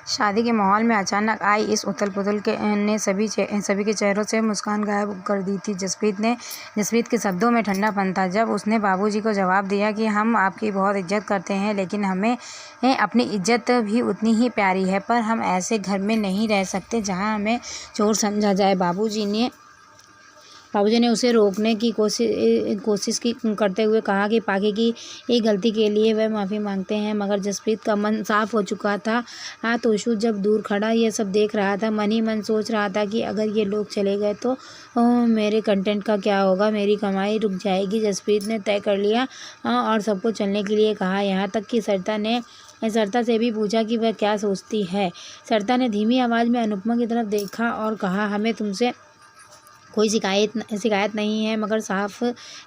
शादी के माहौल में अचानक आई इस उथल-पुथल ने सभी के चेहरों से मुस्कान गायब कर दी थी। जसप्रीत के शब्दों में ठंडापन था जब उसने बाबूजी को जवाब दिया कि हम आपकी बहुत इज्जत करते हैं, लेकिन हमें अपनी इज्जत भी उतनी ही प्यारी है। पर हम ऐसे घर में नहीं रह सकते जहां हमें चोर समझा जाए। बाबूजी ने उसे रोकने की कोशिश करते हुए कहा कि पाकी की एक गलती के लिए वह माफ़ी मांगते हैं, मगर जसप्रीत का मन साफ हो चुका था। तोशु जब दूर खड़ा यह सब देख रहा था, मन ही मन सोच रहा था कि अगर ये लोग चले गए तो मेरे कंटेंट का क्या होगा, मेरी कमाई रुक जाएगी। जसप्रीत ने तय कर लिया और सबको चलने के लिए कहा, यहाँ तक कि सरिता से भी पूछा कि वह क्या सोचती है। सरिता ने धीमी आवाज़ में अनुपमा की तरफ देखा और कहा, हमें तुमसे कोई शिकायत नहीं है, मगर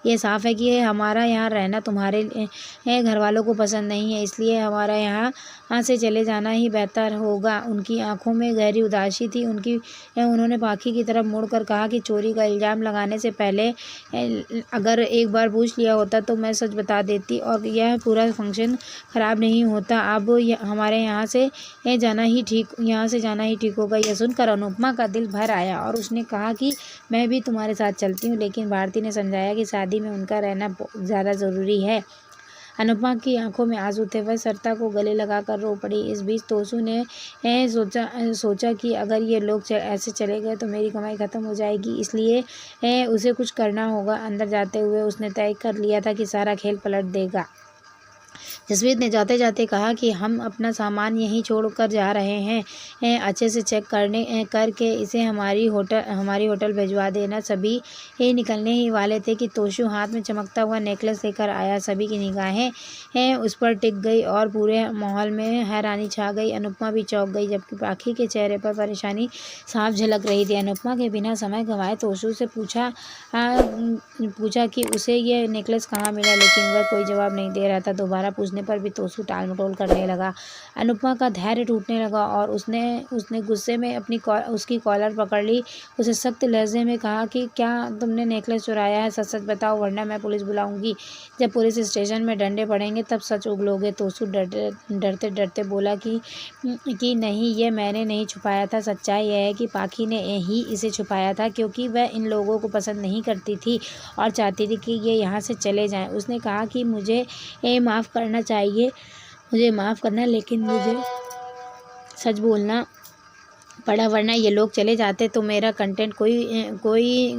ये साफ़ है कि हमारा यहाँ रहना तुम्हारे घर वालों को पसंद नहीं है, इसलिए हमारा यहाँ से चले जाना ही बेहतर होगा। उनकी आंखों में गहरी उदासी थी। उन्होंने पाखी की तरफ मुड़कर कहा कि चोरी का इल्ज़ाम लगाने से पहले अगर एक बार पूछ लिया होता तो मैं सच बता देती और यह पूरा फंक्शन ख़राब नहीं होता। अब हमारे यहाँ से जाना ही ठीक होगा। यह सुनकर अनुपमा का दिल भर आया और उसने कहा कि मैं भी तुम्हारे साथ चलती हूँ, लेकिन भारती ने समझाया कि शादी में उनका रहना बहुत ज़्यादा ज़रूरी है। अनुपमा की आंखों में आंसू थे, वह सरिता को गले लगाकर रो पड़ी। इस बीच तोशु ने सोचा कि अगर ये लोग ऐसे चले गए तो मेरी कमाई ख़त्म हो जाएगी, इसलिए उसे कुछ करना होगा। अंदर जाते हुए उसने तय कर लिया था कि सारा खेल पलट देगा। जसप्रीत ने जाते जाते कहा कि हम अपना सामान यहीं छोड़ कर जा रहे हैं, अच्छे से चेक करके इसे हमारी होटल भिजवा देना। सभी निकलने ही वाले थे कि तोशु हाथ में चमकता हुआ नेकलेस लेकर आया। सभी की निगाहें उस पर टिक गई और पूरे माहौल में हैरानी छा गई। अनुपमा भी चौंक गई, जबकि पाखी के चेहरे पर परेशानी साफ झलक रही थी। अनुपमा के बिना समय गंवाए तोशु से पूछा कि उसे ये नेकलेस कहाँ मिला, लेकिन वह कोई जवाब नहीं दे रहा था। दोबारा पूछने पर भी तोशु टाल-मटोल करने लगा। अनुपमा का धैर्य टूटने लगा और उसने गुस्से में उसकी कॉलर पकड़ ली। उसे सख्त लहजे में कहा कि क्या तुमने नेकलेस चुराया है? सच-सच बताओ, वरना मैं पुलिस बुलाऊंगी। जब पुलिस स्टेशन में डंडे पड़ेंगे तब सच उगलोगे। तोशु डरते बोला कि नहीं, ये मैंने नहीं छुपाया था। सच्चाई यह है कि पाखी ने ही इसे छुपाया था, क्योंकि वह इन लोगों को पसंद नहीं करती थी और चाहती थी कि ये यहाँ से चले जाएं। उसने कहा कि मुझे माफ़ करना, लेकिन मुझे सच बोलना पड़ा, वरना ये लोग चले जाते तो मेरा कंटेंट कोई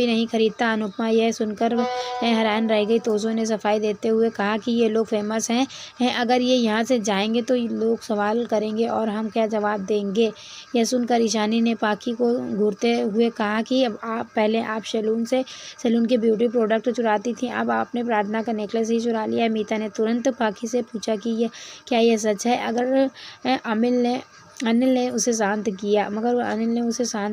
नहीं खरीदता। अनुपमा यह सुनकर हैरान रह गई। तोशु ने सफाई देते हुए कहा कि ये लोग फेमस हैं, अगर ये यहाँ से जाएंगे तो लोग सवाल करेंगे और हम क्या जवाब देंगे। यह सुनकर ईशानी ने पाखी को घूरते हुए कहा कि पहले आप सैलून के ब्यूटी प्रोडक्ट चुराती थी, अब आपने प्रार्थना का नेकलेस ही चुरा लिया। मीता ने तुरंत पाखी से पूछा कि क्या यह सच है? अनिल ने उसे शांत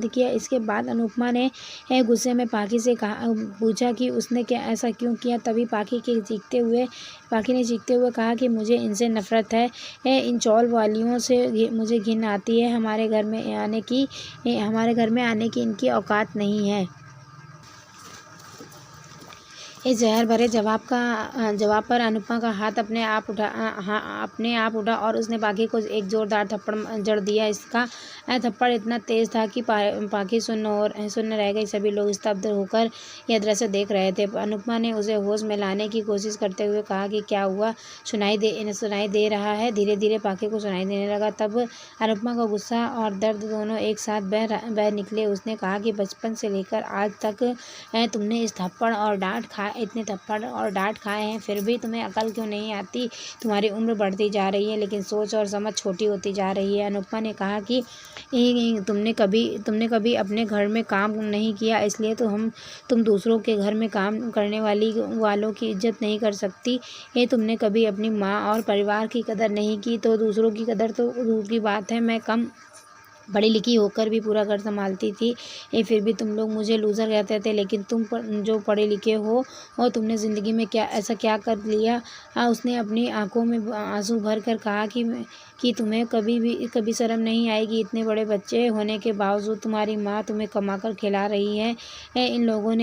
किया। इसके बाद अनुपमा ने गुस्से में पाखी से पूछा कि उसने ऐसा क्यों किया। तभी पाखी ने चीखते हुए कहा कि मुझे इनसे नफरत है, इन चौल वालियों से मुझे घिन आती है। हमारे घर में आने की इनकी औकात नहीं है। इस जहर भरे जवाब पर अनुपमा का हाथ अपने आप उठा और उसने पाखी को एक जोरदार थप्पड़ जड़ दिया। इसका थप्पड़ इतना तेज था कि पाखी सुन्न रह गई। सभी लोग स्तब्ध होकर यह दृश्य देख रहे थे। अनुपमा ने उसे होश में लाने की कोशिश करते हुए कहा कि क्या हुआ, सुनाई दे रहा है? धीरे धीरे पाखी को सुनाई देने लगा। तब अनुपमा का गुस्सा और दर्द दोनों एक साथ बह निकले। उसने कहा कि बचपन से लेकर आज तक तुमने इतने थप्पड़ और डांट खाए हैं, फिर भी तुम्हें अकल क्यों नहीं आती? तुम्हारी उम्र बढ़ती जा रही है, लेकिन सोच और समझ छोटी होती जा रही है। अनुपमा ने कहा कि तुमने कभी अपने घर में काम नहीं किया, इसलिए तो तुम दूसरों के घर में काम करने वालों की इज्जत नहीं कर सकती। तुमने कभी अपनी माँ और परिवार की कदर नहीं की, तो दूसरों की कदर तो दूर की बात है। मैं कम पढ़ी लिखी होकर भी पूरा घर संभालती थी, फिर भी तुम लोग मुझे लूज़र कहते थे, लेकिन तुम जो पढ़े लिखे हो और तुमने ज़िंदगी में क्या कर लिया? उसने अपनी आंखों में आंसू भर कर कहा कि कि तुम्हें कभी शर्म नहीं आएगी। इतने बड़े बच्चे होने के बावजूद तुम्हारी माँ तुम्हें कमा कर खिला रही है। इन लोगों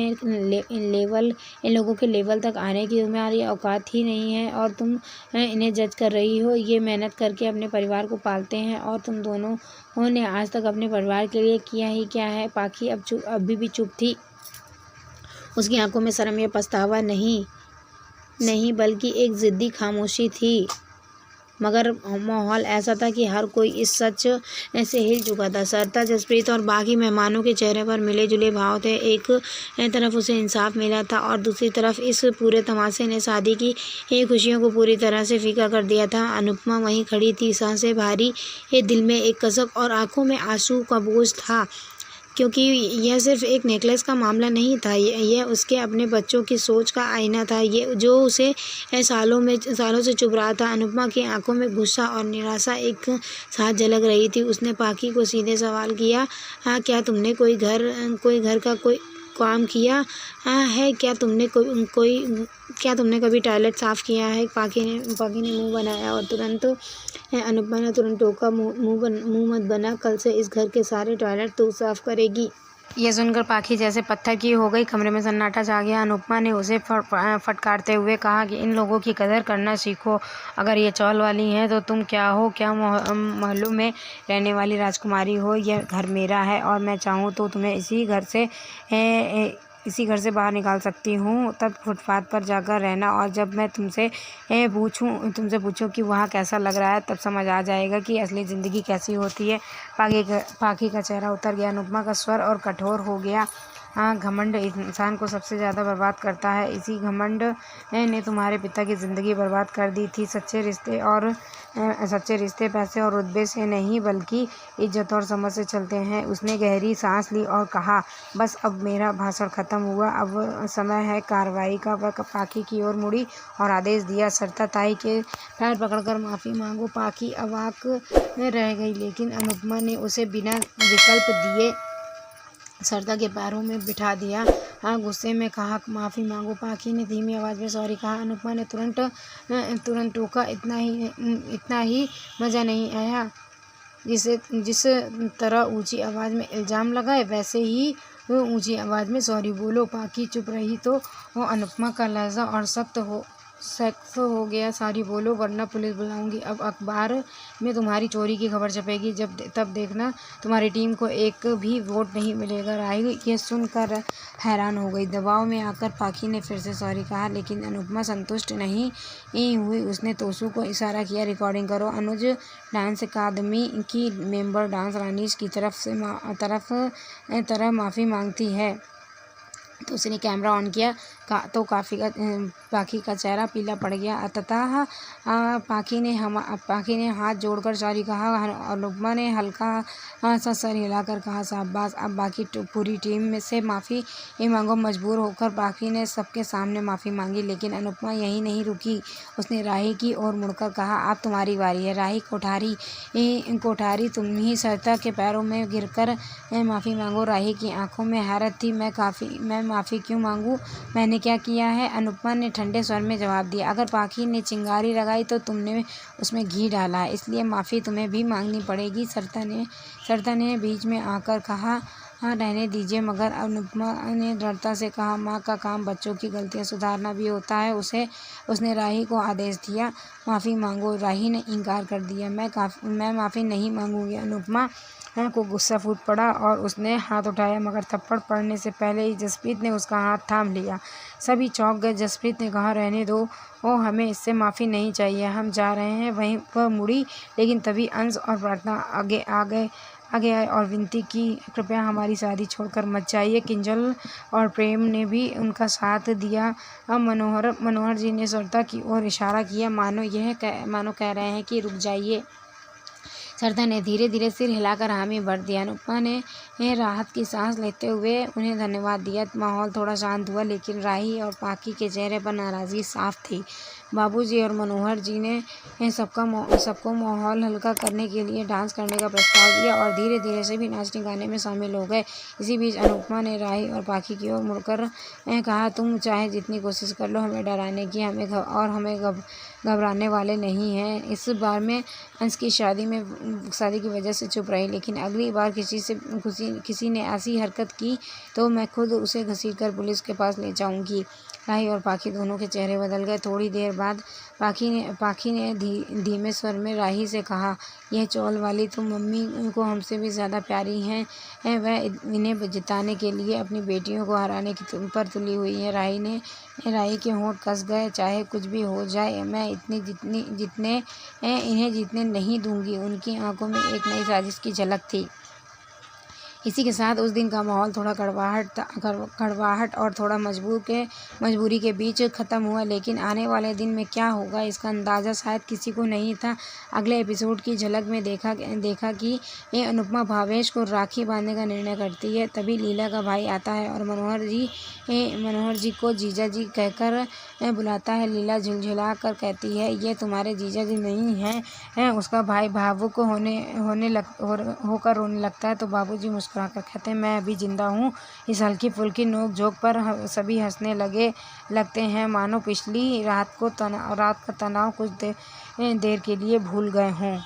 के लेवल तक आने की तुम्हारी औकात ही नहीं है और तुम इन्हें जज कर रही हो। ये मेहनत करके अपने परिवार को पालते हैं और तुम दोनों ने आज तक अपने परिवार के लिए किया ही क्या है। पाखी अभी भी चुप थी। उसकी आंखों में शर्म या पछतावा नहीं बल्कि एक ज़िद्दी खामोशी थी। मगर माहौल ऐसा था कि हर कोई इस सच से हिल चुका था। सरिता, जसप्रीत और बाकी मेहमानों के चेहरे पर मिले जुले भाव थे। एक तरफ उसे इंसाफ मिला था और दूसरी तरफ इस पूरे तमाशे ने शादी की खुशियों को पूरी तरह से फीका कर दिया था। अनुपमा वहीं खड़ी थी, सांसें भारी, दिल में एक कसक और आंखों में आंसू का बोझ था, क्योंकि यह सिर्फ एक नेकलेस का मामला नहीं था। यह उसके अपने बच्चों की सोच का आईना था, ये जो उसे सालों से चुभ रहा था। अनुपमा की आंखों में गुस्सा और निराशा एक साथ झलक रही थी। उसने पाखी को सीधे सवाल किया, हाँ, क्या तुमने कोई घर का कोई काम किया है? क्या तुमने कभी टॉयलेट साफ़ किया है? पाखी ने मुंह बनाया और अनुपमा ने तुरंत टोका, मुंह मत बना, कल से इस घर के सारे टॉयलेट तू साफ करेगी। यह सुनकर पाखी जैसे पत्थर की हो गई। कमरे में सन्नाटा छा गया। अनुपमा ने उसे फटकारते हुए कहा कि इन लोगों की कदर करना सीखो। अगर ये चौल वाली हैं तो तुम क्या हो? क्या महलों में रहने वाली राजकुमारी हो? यह घर मेरा है और मैं चाहूँ तो तुम्हें इसी घर से बाहर निकाल सकती हूँ। तब फुटपाथ पर जाकर रहना और जब मैं तुमसे पूछूं कि वहाँ कैसा लग रहा है, तब समझ आ जाएगा कि असली ज़िंदगी कैसी होती है। पाखी का चेहरा उतर गया। अनुपमा का स्वर और कठोर हो गया। हाँ, घमंड इंसान को सबसे ज़्यादा बर्बाद करता है। इसी घमंड ने तुम्हारे पिता की ज़िंदगी बर्बाद कर दी थी। सच्चे रिश्ते पैसे और रुतबे से नहीं बल्कि इज्जत और समझ से चलते हैं। उसने गहरी सांस ली और कहा, बस अब मेरा भाषण ख़त्म हुआ, अब समय है कार्रवाई का। वह पाखी की ओर मुड़ी और आदेश दिया, सरिता ताई के पैर पकड़कर माफ़ी मांगो। पाखी अवाक रह गई, लेकिन अनुपमा ने उसे बिना विकल्प दिए सरिता के पैरों में बिठा दिया। हाँ, गुस्से में कहा, माफ़ी मांगो। पाखी ने धीमी आवाज़ में सॉरी कहा। अनुपमा ने तुरंत टोका, इतना ही मज़ा नहीं आया। जिस तरह ऊंची आवाज़ में इल्ज़ाम लगाए, वैसे ही ऊंची आवाज़ में सॉरी बोलो। पाखी चुप रही तो अनुपमा का लहजा और सख्त हो गया। सॉरी बोलो वरना पुलिस बुलाऊंगी। अब अखबार में तुम्हारी चोरी की खबर छपेगी, तब देखना तुम्हारी टीम को एक भी वोट नहीं मिलेगा। राही ये सुनकर हैरान हो गई। दबाव में आकर पाखी ने फिर से सॉरी कहा, लेकिन अनुपमा संतुष्ट नहीं हुई। उसने तोसू को इशारा किया, रिकॉर्डिंग करो। अनुज डांस अकादमी की मेंबर डांस रानी की तरफ माफ़ी मांगती है। तो उसने कैमरा ऑन किया तो पाखी का चेहरा पीला पड़ गया। तथा पाखी ने हाथ जोड़कर सॉरी कहा। अनुपमा ने हल्का सा सर हिलाकर कहा, शाबाश, अब बाकी पूरी टीम में से माफ़ी मांगो। मजबूर होकर पाखी ने सबके सामने माफ़ी मांगी, लेकिन अनुपमा यहीं नहीं रुकी। उसने राही की ओर मुड़कर कहा, अब तुम्हारी बारी है। राही कोठारी तुम ही सरिता के पैरों में गिरकर माफ़ी मांगो। राही की आंखों में हैरत थी। मैं माफ़ी क्यों मांगूं? मैंने क्या किया है? अनुपमा ने ठंडे स्वर में जवाब दिया, अगर पाखी ने चिंगारी लगाई तो तुमने उसमें घी डाला है, इसलिए माफ़ी तुम्हें भी मांगनी पड़ेगी। सरिता ने बीच में आकर कहा, हाँ, रहने दीजिए। मगर अनुपमा ने दृढ़ता से कहा, माँ का काम बच्चों की गलतियाँ सुधारना भी होता है। उसने राही को आदेश दिया, माफ़ी मांगो। राही ने इनकार कर दिया, मैं माफ़ी नहीं मांगूंगी। अनुपमा को गुस्सा फूट पड़ा और उसने हाथ उठाया, मगर थप्पड़ पड़ने से पहले ही जसप्रीत ने उसका हाथ थाम लिया। सभी चौंक गए। जसप्रीत ने कहा, रहने दो, हमें इससे माफ़ी नहीं चाहिए, हम जा रहे हैं। वहीं वह मुड़ी, लेकिन तभी अंश और प्रार्थना आगे आए और विनती की, कृपया हमारी शादी छोड़कर मत जाइए। किंजल और प्रेम ने भी उनका साथ दिया। मनोहर जी ने सरिता की ओर इशारा किया, मानो कह रहे हैं कि रुक जाइए। सरिता ने धीरे धीरे सिर हिलाकर हामी भर दिया। अनुपमा ने राहत की सांस लेते हुए उन्हें धन्यवाद दिया। माहौल थोड़ा शांत हुआ, लेकिन राही और पाखी के चेहरे पर नाराज़गी साफ थी। बाबूजी और मनोहर जी ने सबको माहौल हल्का करने के लिए डांस करने का प्रस्ताव दिया और धीरे धीरे सभी नाचने गाने में शामिल हो गए। इसी बीच अनुपमा ने राही और पाखी की ओर मुड़कर कहा, तुम चाहे जितनी कोशिश कर लो हमें डराने की, हमें घबराने वाले नहीं हैं। इस बार मैं अंश की शादी की वजह से चुप रही, लेकिन अगली बार किसी ने ऐसी हरकत की तो मैं खुद उसे घसीटकर पुलिस के पास ले जाऊंगी। राही और पाखी दोनों के चेहरे बदल गए। थोड़ी देर बाद पाखी ने धीमे स्वर में राही से कहा, यह चौल वाली तुम मम्मी को हमसे भी ज़्यादा प्यारी हैं। वह इन्हें जिताने के लिए अपनी बेटियों को हराने की पर तुली हुई है। राही के होंठ कस गए। चाहे कुछ भी हो जाए, मैं इन्हें जीतने नहीं दूंगी। उनकी आंखों में एक नई साजिश की झलक थी। इसी के साथ उस दिन का माहौल थोड़ा कड़वाहट और थोड़ा मजबूरी के बीच ख़त्म हुआ, लेकिन आने वाले दिन में क्या होगा इसका अंदाज़ा शायद किसी को नहीं था। अगले एपिसोड की झलक में देखा कि अनुपमा भावेश को राखी बांधने का निर्णय करती है। तभी लीला का भाई आता है और मनोहर जी को जीजा जी कहकर बुलाता है। लीला झुलझुला कर कहती है, ये तुम्हारे जीजा जी नहीं हैं। उसका भाई भावुक होकर रोने लगता है तो बाबूजी मुस्कुराकर कहते हैं, मैं अभी जिंदा हूँ। इस हल्की फुल्की नोक झोंक पर सभी हंसने लगते हैं, मानो पिछली रात का तनाव कुछ देर के लिए भूल गए हों।